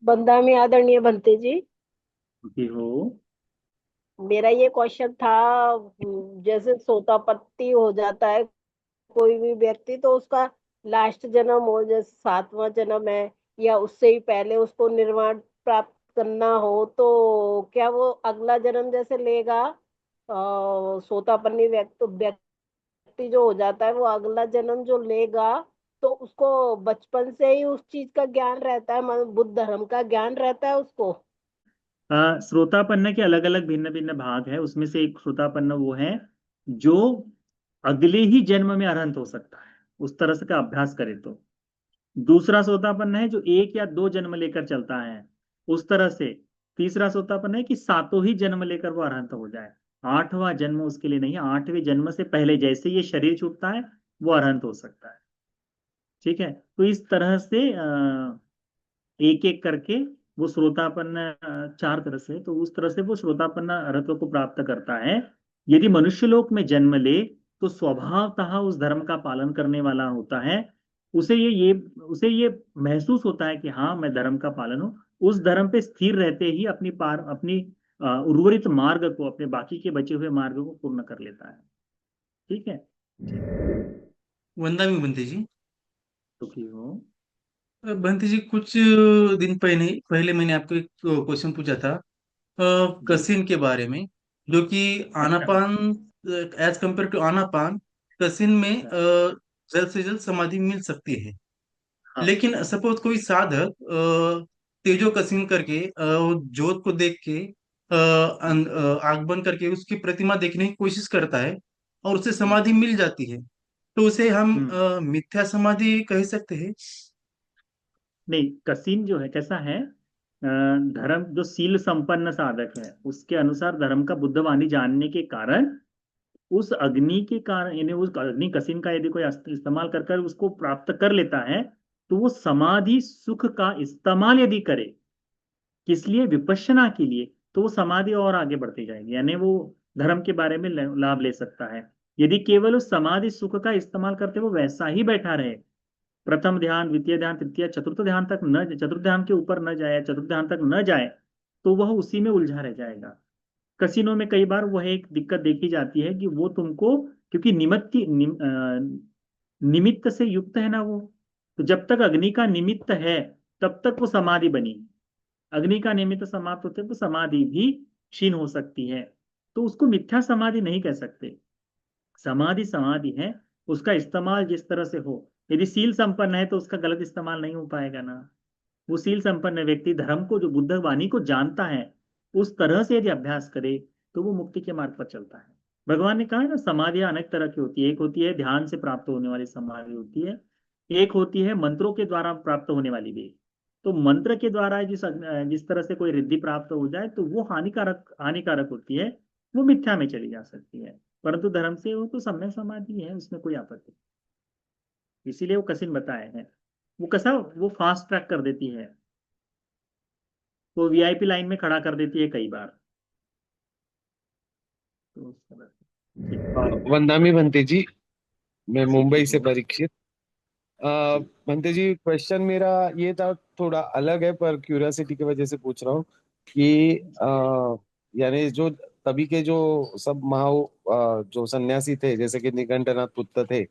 बंदा में आदरणीय बनते जी। कि हो। मेरा ये क्वेश्चन था। जैसे सोतापत्ति हो जाता है कोई भी व्यक्ति, तो उसका लास्ट जन्म हो, जैसे सातवां जन्म है या उससे ही पहले उसको निर्वाण प्राप्त करना हो, तो क्या वो अगला जन्म जैसे लेगा? सोतापन्नी व्यक्ति जो हो जाता है वो अगला जन्म जो लेगा, तो उसको बचपन से ही उस चीज का ज्ञान रहता है, मतलब बुद्ध धर्म का ज्ञान रहता है उसको। श्रोतापन्न के अलग अलग भिन्न भिन्न भाग है। उसमें से एक श्रोतापन्न वो है जो अगले ही जन्म में अरहंत हो सकता है, उस तरह से का अभ्यास करे तो। दूसरा श्रोतापन्न है जो एक या दो जन्म लेकर चलता है, उस तरह से। तीसरा श्रोतापन्न है कि सातों ही जन्म लेकर वो अरहंत हो जाए। आठवां जन्म उसके लिए नहीं है, आठवें जन्म से पहले जैसे ये शरीर छूटता है वो अरहंत हो सकता है। ठीक है। तो इस तरह से एक एक करके वो श्रोतापन्न चार तरह से, तो उस तरह से वो श्रोतापन्न अर्हत्व को प्राप्त करता है। यदि मनुष्य लोक में जन्म ले तो स्वभावतः उस धर्म का पालन करने वाला होता है। उसे ये महसूस होता है कि हाँ मैं धर्म का पालन हूँ। उस धर्म पे स्थिर रहते ही अपनी उर्वरित मार्ग को, अपने बाकी के बचे हुए मार्ग को पूर्ण कर लेता है। ठीक है। ठीक। वंदा में बनते जी। सुखी हो। बनते जी, कुछ दिन पहले पहले मैंने आपको एक क्वेश्चन पूछा था जी। कसिन के बारे में, जो कि अच्छा। आनापान, एज कंपेयर टू आनापान, कसिन में अच्छा। जल्द से जल्द समाधि मिल सकती है। हाँ। लेकिन सपोज कोई साधक तेजो कसिन करके वो जोत को देख के आंख बंद करके उसकी प्रतिमा देखने की कोशिश करता है और उसे हम्म। समाधि मिल जाती है, तो उसे हम हम्म। मिथ्या समाधि कह सकते हैं। नहीं, कसीन जो है कैसा है, धर्म जो सील संपन्न साधक है उसके अनुसार धर्म का बुद्धवाणी जानने के कारण, उस अग्नि के कारण, यानी उस अग्नि कसीन का यदि कोई इस्तेमाल कर कर उसको प्राप्त कर लेता है, तो वो समाधि सुख का इस्तेमाल यदि करे किस लिए, विपश्यना के लिए, तो वो समाधि और आगे बढ़ती जाएगी, यानी वो धर्म के बारे में लाभ ले सकता है। यदि केवल उस समाधि सुख का इस्तेमाल करते वो वैसा ही बैठा रहे, प्रथम ध्यान, द्वितीय ध्यान, तृतीय, चतुर्थ ध्यान तक न, चतुर्थ ध्यान के ऊपर न जाए, चतुर्थ ध्यान तक न जाए, तो वह उसी में उलझा रह जाएगा। कसिनो में कई बार वह एक दिक्कत देखी जाती है कि वो तुमको, क्योंकि निमित्त से युक्त है ना वो, तो जब तक अग्नि का निमित्त है तब तक वो समाधि बनी। अग्नि का निमित्त समाप्त होते तो समाधि भी क्षीण हो सकती है। तो उसको मिथ्या समाधि नहीं कह सकते। समाधि समाधि है, उसका इस्तेमाल जिस तरह से हो। यदि सील संपन्न है तो उसका गलत इस्तेमाल नहीं हो पाएगा ना। वो सील संपन्न व्यक्ति धर्म को, जो बुद्ध वाणी को जानता है, उस तरह से यदि अभ्यास करे तो वो मुक्ति के मार्ग पर चलता है। भगवान ने कहा है ना, समाधियां अनेक तरह की होती है। एक होती है ध्यान से प्राप्त होने वाली समाधि होती है, एक होती है मंत्रों के द्वारा प्राप्त होने वाली भी। तो मंत्र के द्वारा जिस तरह से कोई रिद्धि प्राप्त हो जाए तो वो हानिकारक हानिकारक होती है, वो मिथ्या में चली जा सकती है। परंतु धर्म से हो तो सम्यक समाधि है, उसमें कोई आपत्ति नहीं। इसीलिए वो कसिन बताए हैं। वो कैसा, वो फास्ट ट्रैक कर देती है, वो वीआईपी लाइन में खड़ा कर देती है कई बार। तो उस तरह से। ठीक। वंदामी भंते जी, मैं सीखी मुंबई से हो। परीक्षित। जी। भंते जी, क्वेश्चन मेरा ये था, थोड़ा अलग है पर क्यूरियोसिटी की वजह से पूछ रहा हूँ कि यानी जो तभी के जो सब जो सन्यासी थे, जैसे कि निगंटनाथ पुत्र थे,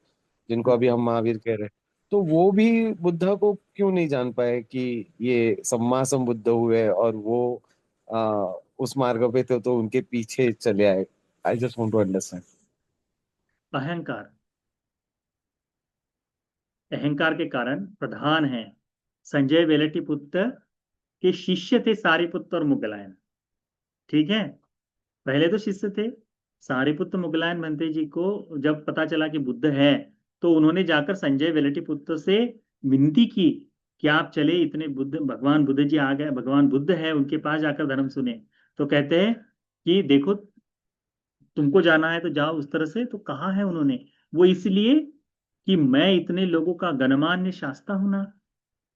जिनको अभी हम महावीर कह रहे हैं, तो वो भी बुद्धा को क्यों नहीं जान पाए कि ये सम्मा संबुद्ध हुए और वो उस मार्ग पे थे, तो उनके पीछे चले आए। I just want to understand. अहंकार। अहंकार के कारण प्रधान है। संजय वेलटी पुत्र के शिष्य थे सारिपुत्र और मुगलायन। ठीक है। पहले तो शिष्य थे। सारिपुत्र मुगलायन भंते जी को जब पता चला कि बुद्ध है, तो उन्होंने जाकर संजय वेलटी पुत्र से विनती की कि आप चले, इतने बुद्ध, भगवान बुद्ध जी आ गए, भगवान बुद्ध है, उनके पास जाकर धर्म सुने। तो कहते हैं कि देखो, तुमको जाना है तो जाओ, उस तरह से तो कहा है उन्होंने। वो इसलिए कि मैं इतने लोगों का गणमान्य शास्ता हूं ना,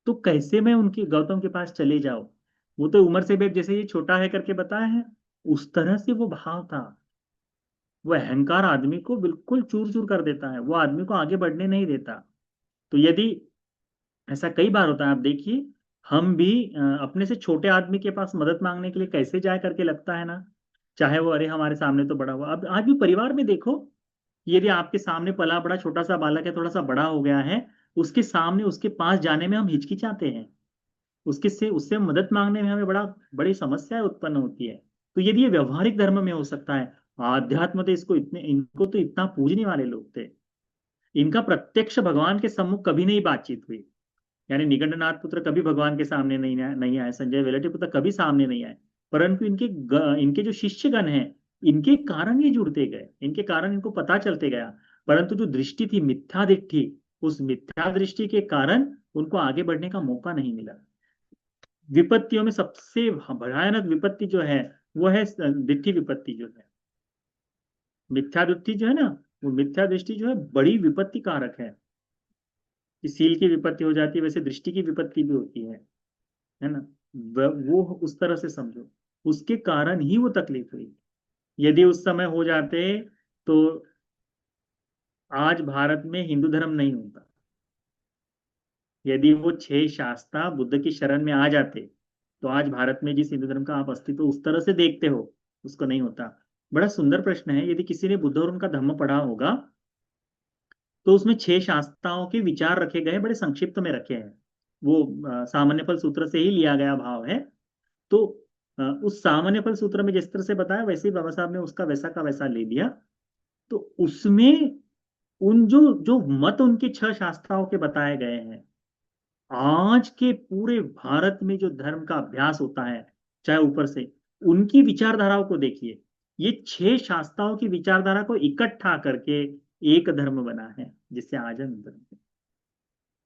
तो कैसे मैं उनके गौतम के पास चले जाऊं। वो तो उम्र से भी जैसे ये छोटा है करके बताया है, उस तरह से वो भाव था। वो अहंकार आदमी को बिल्कुल चूर चूर कर देता है, वो आदमी को आगे बढ़ने नहीं देता। तो यदि ऐसा कई बार होता है, आप देखिए, हम भी अपने से छोटे आदमी के पास मदद मांगने के लिए कैसे जाए करके लगता है ना, चाहे वो अरे हमारे सामने तो बड़ा हुआ। अब आज भी परिवार में देखो, यदि आपके सामने पला बड़ा छोटा सा बालक है, थोड़ा सा बड़ा हो गया है, उसके सामने उसके पास जाने में हम हिचकिचाते हैं, उसके से उससे मदद मांगने में हमें बड़ी समस्याएं उत्पन्न होती है। तो यदि ये व्यवहारिक धर्म में हो सकता है, आध्यात्म तो इनको तो इतना पूजने वाले लोग थे, इनका प्रत्यक्ष भगवान के सम्मुख कभी नहीं बातचीत हुई। यानी निगंडनाथ पुत्र कभी भगवान के सामने नहीं आए, संजय वेलटी पुत्र कभी सामने नहीं आए, परंतु इनके जो शिष्यगण हैं, इनके कारण ये जुड़ते गए, इनके कारण इनको पता चलते गया। परंतु जो दृष्टि थी मिथ्या दृष्टि, उस मिथ्या दृष्टि के कारण उनको आगे बढ़ने का मौका नहीं मिला। विपत्तियों में सबसे भयानक विपत्ति जो है वो है दिट्ठी विपत्ति जो है, मिथ्या दृष्टि जो है ना, वो मिथ्या दृष्टि जो है बड़ी विपत्ति कारक है। कि सील की विपत्ति हो जाती है, वैसे दृष्टि की विपत्ति भी होती है ना। वो उस तरह से समझो, उसके कारण ही वो तकलीफ हुई। यदि उस समय हो जाते तो आज भारत में हिंदू धर्म नहीं होता। यदि वो 6 शास्त्रा बुद्ध की शरण में आ जाते तो आज भारत में जिस हिंदू धर्म का आप अस्तित्व उस तरह से देखते हो, उसको नहीं होता। बड़ा सुंदर प्रश्न है। यदि किसी ने बुद्ध और उनका धम्म पढ़ा होगा तो उसमें 6 शास्त्राओं के विचार रखे गए, बड़े संक्षिप्त में रखे हैं। वो सामान्य फल सूत्र से ही लिया गया भाव है। तो उस सामान्य फल सूत्र में जिस तरह से बताया, वैसे ही बाबा साहब ने उसका वैसा का वैसा ले लिया। तो उसमें उन जो जो मत उनके 6 शास्त्राओं के बताए गए हैं, आज के पूरे भारत में जो धर्म का अभ्यास होता है, चाहे ऊपर से उनकी विचारधाराओं को देखिए, ये 6 शास्त्राओं की विचारधारा को इकट्ठा करके एक धर्म बना है, जिससे आज हम धर्म हैं।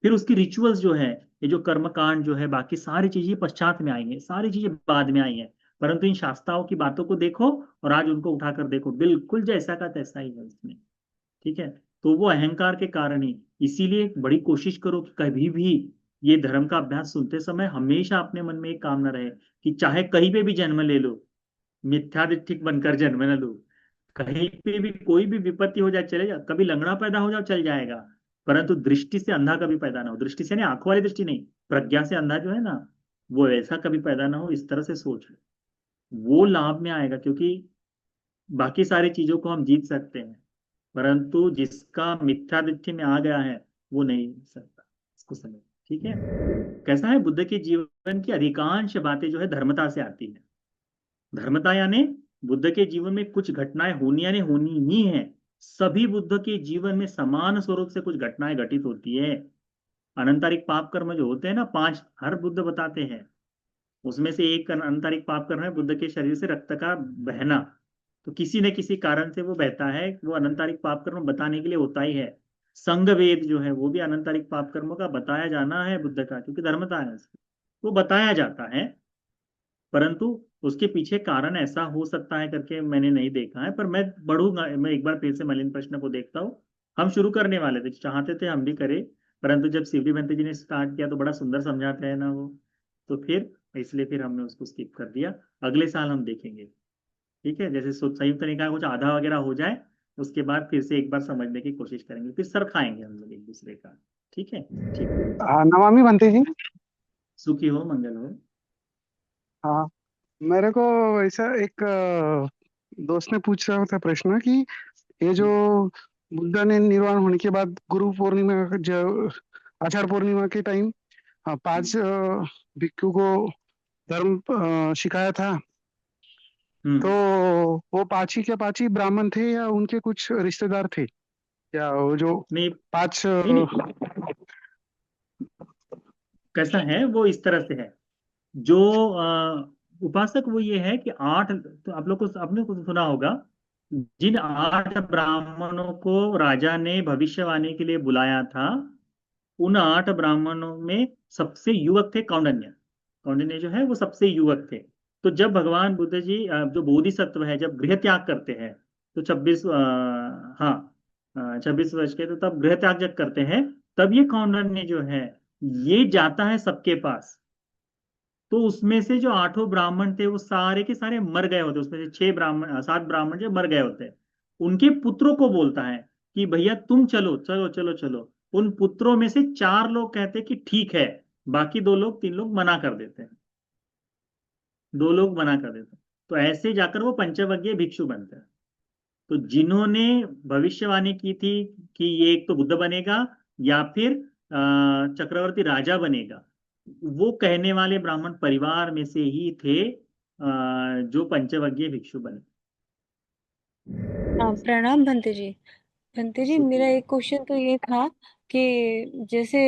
फिर उसकी रिचुअल्स जो है, ये जो कर्मकांड जो है, बाकी सारी चीजें पश्चात में आई हैं, सारी चीजें बाद में आई हैं। परंतु इन शास्त्राओं की बातों को देखो और आज उनको उठाकर देखो, बिल्कुल जैसा का तैसा ही है उसमें। ठीक है। तो वो अहंकार के कारण ही, इसीलिए बड़ी कोशिश करो कि कभी भी ये धर्म का अभ्यास सुनते समय हमेशा अपने मन में एक कामना रहे कि चाहे कहीं पे भी जन्म ले लो, मिथ्यादिष्टिक बनकर जन्म न लो। कहीं पे भी कोई भी विपत्ति हो जाए चले जाओ, कभी लंगड़ा पैदा हो जाओ चल जाएगा, परंतु दृष्टि से अंधा कभी पैदा ना हो। दृष्टि से नहीं, आंखों वाली दृष्टि नहीं, प्रज्ञा से अंधा जो है ना, वो ऐसा कभी पैदा ना हो। इस तरह से सोच लो, वो लाभ में आएगा। क्योंकि बाकी सारी चीजों को हम जीत सकते हैं, परंतु जिसका मिथ्या दृष्टि में आ गया है वो नहीं जीत सकता। इसको समझ। ठीक है। कैसा है, बुद्ध के जीवन की अधिकांश बातें जो है धर्मता से आती है। धर्मता यानी बुद्ध के जीवन में कुछ घटनाएं होनी यानी होनी ही है। सभी बुद्ध के जीवन में समान स्वरूप से कुछ घटनाएं घटित होती है। अनंतरिक पाप कर्म जो होते हैं ना, 5 हर बुद्ध बताते हैं। उसमें से एक अनंतरिक पाप कर्म है बुद्ध के शरीर से रक्त का बहना। तो किसी न किसी कारण से वो बहता है, वो अनंतरिक पाप कर्म बताने के लिए होता ही है। संघ वेद जो है वो भी अनंतरिक पाप कर्मों का बताया जाना है बुद्ध का, क्योंकि धर्मता है उसकी, वो बताया जाता है। परंतु उसके पीछे कारण ऐसा हो सकता है करके मैंने नहीं देखा है। पर मैं बढ़ूंगा, मैं एक बार फिर से मलिन प्रश्न को देखता हूँ। हम शुरू करने वाले थे, चाहते थे हम भी करें, परंतु जब शिवजी बंते जी ने स्टार्ट किया तो बड़ा सुंदर समझाते हैं ना वो, तो फिर इसलिए फिर हमने उसको स्किप कर दिया। अगले साल हम देखेंगे। ठीक है। जैसे संयुक्त निकाय कुछ आधा वगैरह हो जाए, उसके बाद फिर से एक बार समझने की कोशिश करेंगे, फिर सर खाएंगे हम लोग एक दूसरे का। ठीक है। ठीक है। नमामि बनते जी। सुखी हो, मंगल हो। हाँ, मेरे को ऐसा एक दोस्त ने पूछ रहा था प्रश्न कि ये जो बुद्ध ने निर्वाण होने के बाद गुरु पूर्णिमा जो आषाढ़ पूर्णिमा के टाइम 5 भिक्षु को धर्म सिखाया था, तो हम्म। वो पांची के पांची ब्राह्मण थे या उनके कुछ रिश्तेदार थे, या वो जो नहीं 5 नहीं नहीं, कैसा है वो इस तरह से है। जो उपासक वो ये है कि 8, तो आप लोग को आपने कुछ सुना होगा, जिन 8 ब्राह्मणों को राजा ने भविष्यवाणी के लिए बुलाया था, उन 8 ब्राह्मणों में सबसे युवक थे कौंडिन्य। कौंडिन्य जो है वो सबसे युवक थे। तो जब भगवान बुद्ध जी जो बोधिसत्व है, जब गृह त्याग करते हैं, तो 26 हाँ 26 वर्ष के, तो तब गृह त्याग जब करते हैं, तब ये कौंडिन्य जो है ये जाता है सबके पास। तो उसमें से जो 8 ब्राह्मण थे वो सारे के सारे मर गए होते, उसमें से 7 ब्राह्मण जो मर गए होते, उनके पुत्रों को बोलता है कि भैया तुम चलो चलो चलो चलो। उन पुत्रों में से 4 लोग कहते कि ठीक है, बाकी 2 लोग 3 लोग मना कर देते हैं, 2 लोग मना कर देते हैं, तो ऐसे जाकर वो पंचवज्ञ भिक्षु बनते हैं। तो जिन्होंने भविष्यवाणी की थी कि ये एक तो बुद्ध बनेगा या फिर चक्रवर्ती राजा बनेगा, वो कहने वाले ब्राह्मण परिवार में से ही थे जो पंचवज्ञ भिक्षु बने। हाँ, प्रणाम भंते जी। भंते जी, मेरा एक क्वेश्चन तो ये था कि जैसे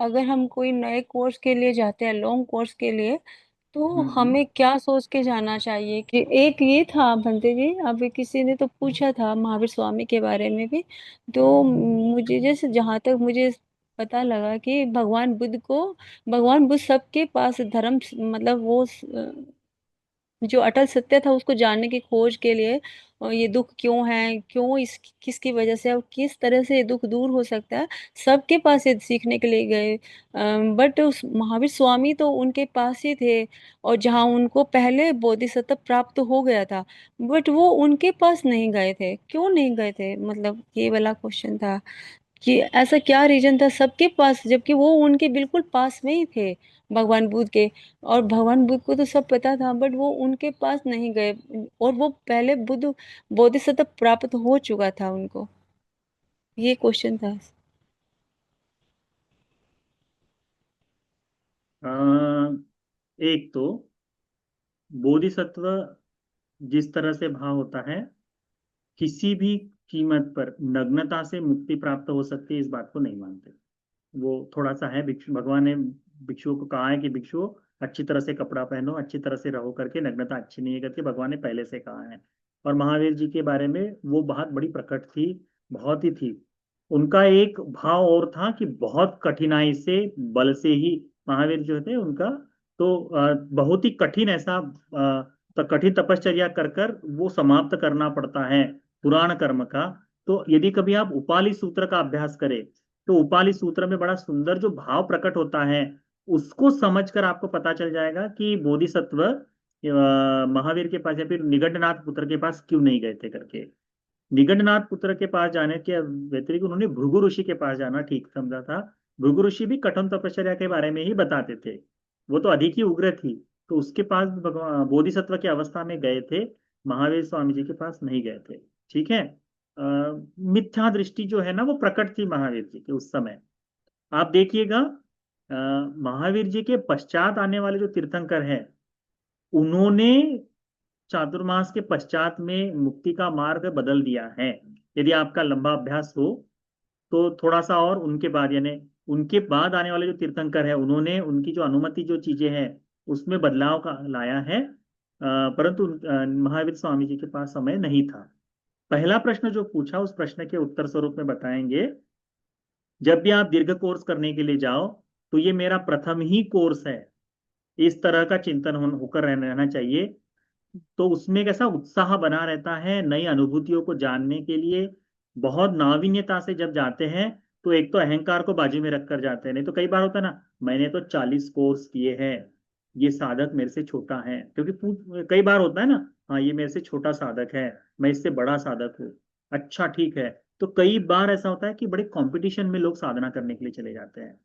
अगर हम कोई नए कोर्स के लिए जाते हैं, लॉन्ग कोर्स के लिए, तो हम्म। हमें क्या सोच के जाना चाहिए? कि एक ये था भंते जी, अभी किसी ने तो पूछा था महावीर स्वामी के बारे में भी, तो मुझे जैसे जहां तक मुझे पता लगा कि भगवान बुद्ध सबके पास धर्म मतलब वो जो अटल सत्य था उसको जानने की खोज के लिए, ये दुख क्यों है, क्यों इस किसकी वजह से और किस तरह से ये दुख दूर हो सकता है, सबके पास ये सीखने के लिए गए। बट उस महावीर स्वामी तो उनके पास ही थे, और जहाँ उनको पहले बोधिसत्व प्राप्त हो गया था, बट वो उनके पास नहीं गए थे। क्यों नहीं गए थे, मतलब ये वाला क्वेश्चन था कि ऐसा क्या रीजन था सबके पास, जबकि वो उनके बिल्कुल पास में ही थे, भगवान बुद्ध के। और भगवान बुद्ध को तो सब पता था, बट वो उनके पास नहीं गए, और वो पहले बुद्ध बोधिसत्व प्राप्त हो चुका था उनको। ये क्वेश्चन था। एक तो बोधिसत्व जिस तरह से भाव होता है, किसी भी कीमत पर नग्नता से मुक्ति प्राप्त हो सकती है, इस बात को नहीं मानते। वो थोड़ा सा है, भिक्षु भगवान ने भिक्षुओं को कहा है कि भिक्षुओं अच्छी तरह से कपड़ा पहनो, अच्छी तरह से रहो करके, नग्नता अच्छी नहीं है करके भगवान ने पहले से कहा है। और महावीर जी के बारे में वो बात बड़ी प्रकट थी, बहुत ही थी। उनका एक भाव और था कि बहुत कठिनाई से, बल से ही महावीर जो थे उनका, तो बहुत ही कठिन ऐसा तो कठिन तपश्चर्या कर कर वो समाप्त करना पड़ता है पुराण कर्म का। तो यदि कभी आप उपाली सूत्र का अभ्यास करें, तो उपाली सूत्र में बड़ा सुंदर जो भाव प्रकट होता है, उसको समझकर आपको पता चल जाएगा कि बोधिसत्व महावीर के पास या फिर निगंडनाथ पुत्र के पास क्यों नहीं गए थे करके। निगंडनाथ पुत्र के पास जाने के व्यतिरिक्त उन्होंने भृगु ऋषि के पास जाना ठीक समझा था। भृगु ऋषि भी कठोर तपश्चर्या के बारे में ही बताते थे, वो तो अधिक ही उग्र थी, तो उसके पास भगवान बोधिसत्व की अवस्था में गए थे, महावीर स्वामी जी के पास नहीं गए थे। ठीक है। मिथ्या दृष्टि जो है ना, वो प्रकट थी महावीर जी के उस समय। आप देखिएगा, महावीर जी के पश्चात आने वाले जो तीर्थंकर हैं, उन्होंने चातुर्मास के पश्चात में मुक्ति का मार्ग बदल दिया है। यदि आपका लंबा अभ्यास हो तो थोड़ा सा और उनके बाद, यानी उनके बाद आने वाले जो तीर्थंकर है, उन्होंने उनकी जो अनुमति जो चीजें हैं उसमें बदलाव का लाया है। परंतु महावीर स्वामी जी के पास समय नहीं था। पहला प्रश्न जो पूछा, उस प्रश्न के उत्तर स्वरूप में बताएंगे। जब भी आप दीर्घ कोर्स करने के लिए जाओ, तो ये मेरा प्रथम ही कोर्स है, इस तरह का चिंतन होकर रहना चाहिए। तो उसमें कैसा उत्साह बना रहता है नई अनुभूतियों को जानने के लिए। बहुत नावीन्यता से जब जाते हैं, तो एक तो अहंकार को बाजू में रखकर जाते हैं। नहीं तो कई बार होता है ना, मैंने तो 40 कोर्स किए हैं, ये साधक मेरे से छोटा है, क्योंकि कई बार होता है ना, हाँ ये मेरे से छोटा साधक है, मैं इससे बड़ा साधक हूँ। अच्छा ठीक है। तो कई बार ऐसा होता है कि बड़े कंपटीशन में लोग साधना करने के लिए चले जाते हैं।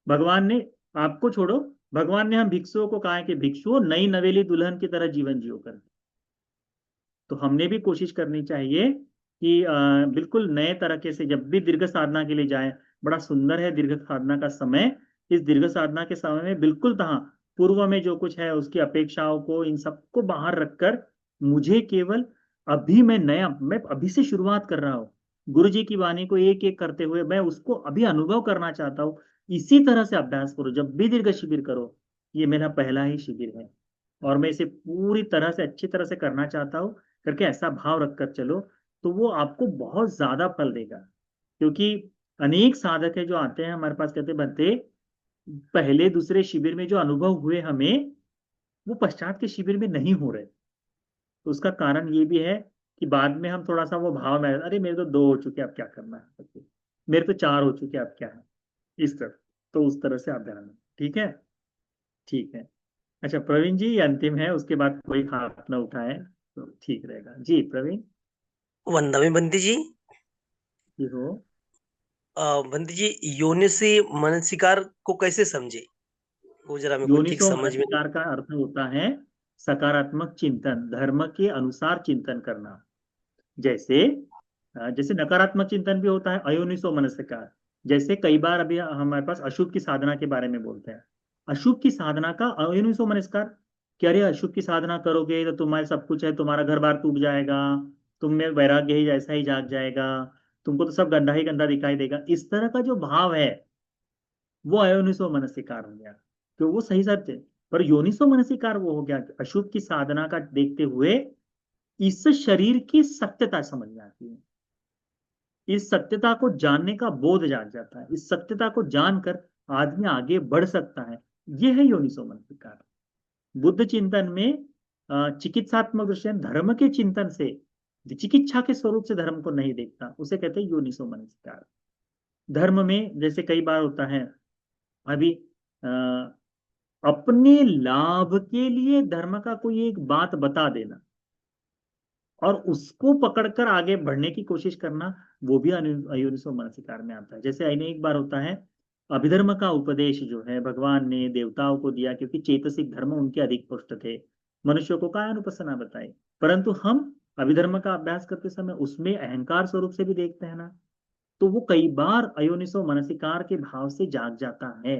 भगवान ने, आपको छोड़ो, भगवान ने हम भिक्षुओं को कहा है कि भिक्षुओं नई नवेली दुल्हन की तरह जीवन जियो कर। तो हमने भी कोशिश करनी चाहिए कि बिल्कुल नए तरीके से जब भी दीर्घ साधना के लिए जाएं। बड़ा सुंदर है दीर्घ साधना का समय। इस दीर्घ साधना के समय में बिल्कुल तहाँ पूर्व में जो कुछ है उसकी अपेक्षाओं को, इन सबको बाहर रखकर, मुझे केवल अभी मैं अभी से शुरुआत कर रहा हूँ, गुरु जी की वाणी को एक एक करते हुए मैं उसको अभी अनुभव करना चाहता हूँ। इसी तरह से अभ्यास करो, जब भी दीर्घ शिविर करो, ये मेरा पहला ही शिविर है और मैं इसे पूरी तरह से अच्छी तरह से करना चाहता हूँ करके ऐसा भाव रखकर चलो, तो वो आपको बहुत ज्यादा फल देगा। क्योंकि अनेक साधक है जो आते हैं हमारे पास, कहते बनते पहले दूसरे शिविर में जो अनुभव हुए हमें, वो पश्चात के शिविर में नहीं हो रहे। तो उसका कारण ये भी है कि बाद में हम थोड़ा सा वो भाव में, अरे मेरे तो 2 हो चुके, अब क्या करना है, मेरे तो 4 हो चुके, अब क्या है, इस तरह। तो उस तरह से आप ध्यान रखें। ठीक है। ठीक है। अच्छा प्रवीण जी, ये अंतिम है, उसके बाद कोई हाथ न उठाए तो ठीक रहेगा। जी प्रवीण वंदना बंदी जी। जी हो। बंदी जी, योनि से मनसिकार को कैसे समझे? वो जरा मेरे को ठीक योनिसो समझ में मनसिकार का अर्थ होता है सकारात्मक चिंतन, धर्म के अनुसार चिंतन करना। जैसे जैसे नकारात्मक चिंतन भी होता है अयोनिसो मनसिकार। जैसे कई बार अभी हमारे पास अशुभ की साधना के बारे में बोलते हैं, अशुभ की साधना का अयोनिसो मनस्कार, कि अरे अशुभ की साधना करोगे तो तुम्हारे सब कुछ है, तुम्हारा घर बार टूट जाएगा, तुम में वैराग्य ही जैसा ही जाग जाएगा, तुमको तो सब गंदा ही गंदा दिखाई देगा। इस तरह का जो भाव है वो अयोनिसो मनसिकार हो गया, तो वो सही सत्य। पर योनिसो मनसिकार वो हो गया कि अशुभ की साधना का देखते हुए इस शरीर की सत्यता समझ में आती है, इस सत्यता को जानने का बोध जाग जाता है, इस सत्यता को जानकर आदमी आगे बढ़ सकता है। यह है योनिसो मनसिकार। बुद्ध चिंतन में चिकित्सात्मक दृष्टि धर्म के चिंतन से, चिकित्सा के स्वरूप से धर्म को नहीं देखता, उसे कहते हैं योनिसो मनसिकार। धर्म में जैसे कई बार होता है अभी अपने लाभ के लिए धर्म का कोई एक बात बता देना और उसको पकड़कर आगे बढ़ने की कोशिश करना, वो भी अयोनिसो मनसिकार में आता है। जैसे अनेक बार होता है अभिधर्म का उपदेश जो है भगवान ने देवताओं को दिया, क्योंकि चेतसिक धर्म उनके अधिक पुष्ट थे, मनुष्यों को कायानुपස්සना बताई। परंतु हम अभिधर्म का अभ्यास करते समय उसमें अहंकार स्वरूप से भी देखते हैं ना, तो वो कई बार अयोनिसो मनसिकार के भाव से जाग जाता है।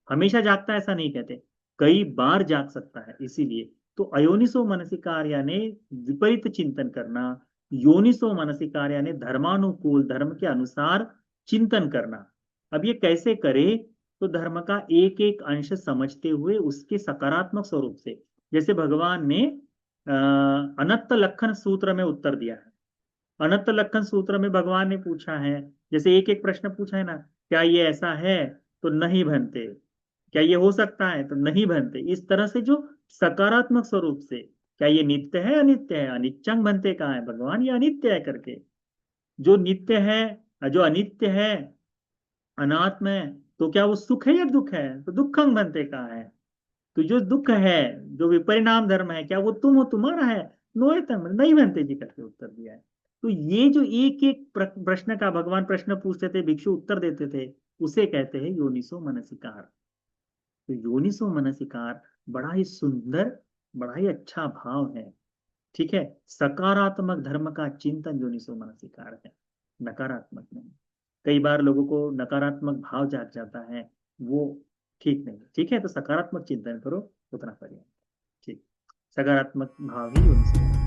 हमेशा जागता है ऐसा नहीं कहते, कई बार जाग सकता है। इसीलिए तो अयोनिसो मनसिकार यानी विपरीत चिंतन करना, योनिसो मनसिकार यानी धर्मानुकूल, धर्म के अनुसार चिंतन करना। अब ये कैसे करे, तो धर्म का एक एक अंश समझते हुए उसके सकारात्मक स्वरूप से, जैसे भगवान ने अनंत लक्षण सूत्र में उत्तर दिया है। अनंत लक्षण सूत्र में भगवान ने पूछा है, जैसे एक एक प्रश्न पूछा है ना, क्या ये ऐसा है, तो नहीं भनते, क्या ये हो सकता है, तो नहीं भनते। इस तरह से जो सकारात्मक स्वरूप से, क्या ये नित्य है अनित्य है, अनिच्चंग भनते कहा है भगवान, ये अनित्य है करके। जो नित्य है, जो अनित्य है, अनात्म है, तो क्या वो सुख है या दुख है, तो दुखंग भनते कहा है। तो जो दुख है, जो विपरिणाम धर्म है, क्या वो तुम हो, तुम्हारा है, नोएतम नहीं बनते जी करके उत्तर दिया है। तो ये जो एक एक प्रश्न का भगवान प्रश्न पूछते थे, भिक्षु उत्तर देते थे, उसे कहते हैं योनिसो मनसिकार। तो योनिसो मनसिकार बड़ा ही सुंदर, बड़ा ही अच्छा भाव है। ठीक है, सकारात्मक धर्म का चिंतन योनिसो मनसिकार है, नकारात्मक नहीं। कई बार लोगों को नकारात्मक भाव जाग जाता है, वो ठीक नहीं। ठीक है, तो सकारात्मक चिंतन करो, उतना पर्याप्त। ठीक, सकारात्मक भाव ही योनिसो